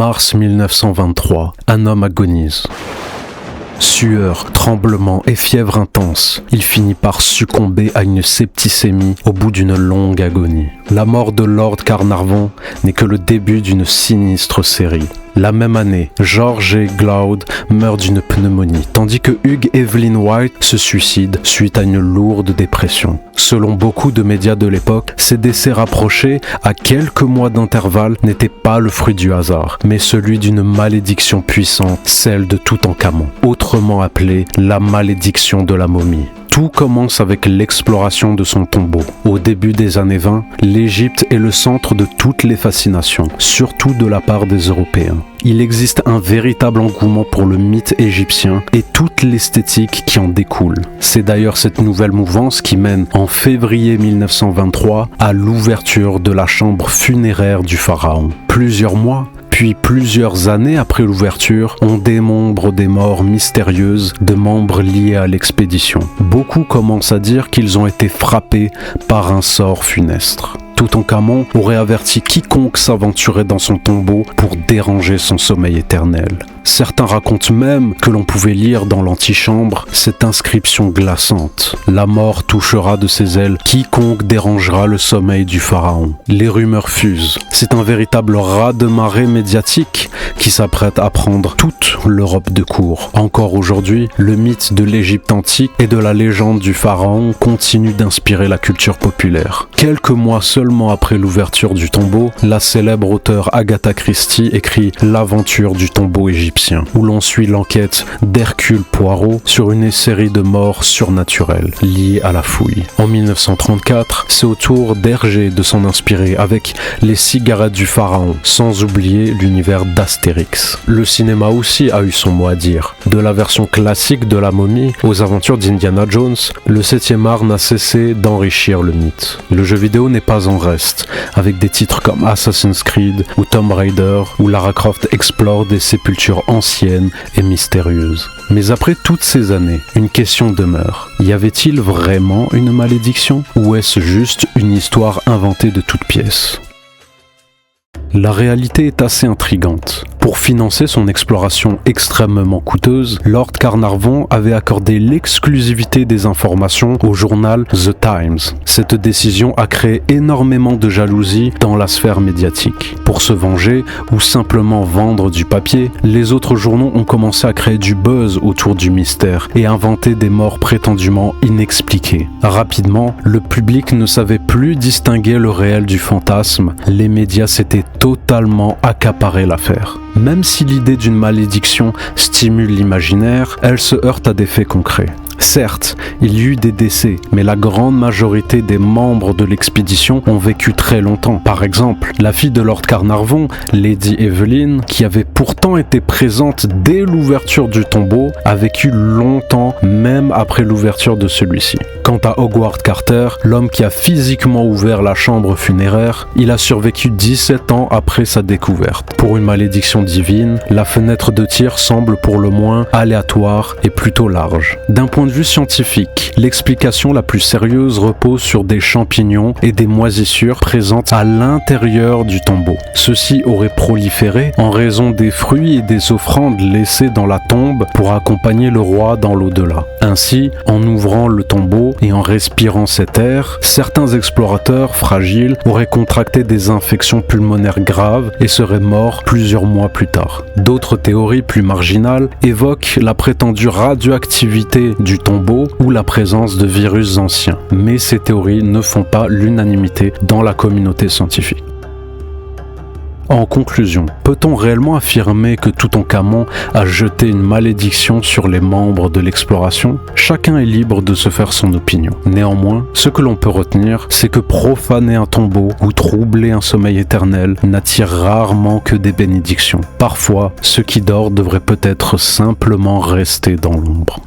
Mars 1923, un homme agonise. Sueur, tremblements et fièvre intense, il finit par succomber à une septicémie au bout d'une longue agonie. La mort de Lord Carnarvon n'est que le début d'une sinistre série. La même année, George et Glaude meurent d'une pneumonie, tandis que Hugh Evelyn White se suicide suite à une lourde dépression. Selon beaucoup de médias de l'époque, ces décès rapprochés, à quelques mois d'intervalle, n'étaient pas le fruit du hasard, mais celui d'une malédiction puissante, celle de Toutankhamon, autrement appelée la malédiction de la momie. Tout commence avec l'exploration de son tombeau. Au début des années 20, l'Égypte est le centre de toutes les fascinations, surtout de la part des Européens. Il existe un véritable engouement pour le mythe égyptien et toute l'esthétique qui en découle. C'est d'ailleurs cette nouvelle mouvance qui mène, en février 1923, à l'ouverture de la chambre funéraire du pharaon. Plusieurs mois, puis plusieurs années après l'ouverture, on dénombre des morts mystérieuses de membres liés à l'expédition. Beaucoup commencent à dire qu'ils ont été frappés par un sort funeste. Toutankhamon aurait averti quiconque s'aventurait dans son tombeau pour déranger son sommeil éternel. Certains racontent même que l'on pouvait lire dans l'antichambre cette inscription glaçante. La mort touchera de ses ailes quiconque dérangera le sommeil du pharaon. Les rumeurs fusent. C'est un véritable raz-de-marée médiatique qui s'apprête à prendre toute l'Europe de court. Encore aujourd'hui, le mythe de l'Égypte antique et de la légende du pharaon continue d'inspirer la culture populaire. Quelques mois seulement après l'ouverture du tombeau, la célèbre auteure Agatha Christie écrit L'aventure du tombeau égyptien, où l'on suit l'enquête d'Hercule Poirot sur une série de morts surnaturelles liées à la fouille. En 1934, c'est au tour d'Hergé de s'en inspirer avec Les cigarettes du pharaon, sans oublier l'univers d'Astérix. Le cinéma aussi a eu son mot à dire. De la version classique de la momie aux aventures d'Indiana Jones, le 7e art n'a cessé d'enrichir le mythe. Le jeu vidéo n'est pas en reste, avec des titres comme Assassin's Creed ou Tomb Raider, où Lara Croft explore des sépultures anciennes et mystérieuses. Mais après toutes ces années, une question demeure. Y avait-il vraiment une malédiction, ou est-ce juste une histoire inventée de toutes pièces ? La réalité est assez intrigante. Pour financer son exploration extrêmement coûteuse, Lord Carnarvon avait accordé l'exclusivité des informations au journal The Times. Cette décision a créé énormément de jalousie dans la sphère médiatique. Pour se venger ou simplement vendre du papier, les autres journaux ont commencé à créer du buzz autour du mystère et inventer des morts prétendument inexpliquées. Rapidement, le public ne savait plus distinguer le réel du fantasme. Les médias s'étaient totalement accaparé l'affaire. Même si l'idée d'une malédiction stimule l'imaginaire, elle se heurte à des faits concrets. Certes, il y eut des décès, mais la grande majorité des membres de l'expédition ont vécu très longtemps. Par exemple, la fille de Lord Carnarvon, Lady Evelyn, qui avait pourtant été présente dès l'ouverture du tombeau, a vécu longtemps, même après l'ouverture de celui-ci. Quant à Howard Carter, l'homme qui a physiquement ouvert la chambre funéraire, il a survécu 17 ans après sa découverte. Pour une malédiction divine, la fenêtre de tir semble pour le moins aléatoire et plutôt large. D'un point de vue scientifique, l'explication la plus sérieuse repose sur des champignons et des moisissures présentes à l'intérieur du tombeau. Ceux-ci auraient proliféré en raison des fruits et des offrandes laissées dans la tombe pour accompagner le roi dans l'au-delà. Ainsi, en ouvrant le tombeau et en respirant cet air, certains explorateurs fragiles auraient contracté des infections pulmonaires graves et seraient morts plusieurs mois plus tard. D'autres théories plus marginales évoquent la prétendue radioactivité du tombeau ou la présence de virus anciens, mais ces théories ne font pas l'unanimité dans la communauté scientifique. En conclusion, peut-on réellement affirmer que Toutankhamon a jeté une malédiction sur les membres de l'exploration ? Chacun est libre de se faire son opinion. Néanmoins, ce que l'on peut retenir, c'est que profaner un tombeau ou troubler un sommeil éternel n'attire rarement que des bénédictions. Parfois, ce qui dort devrait peut-être simplement rester dans l'ombre.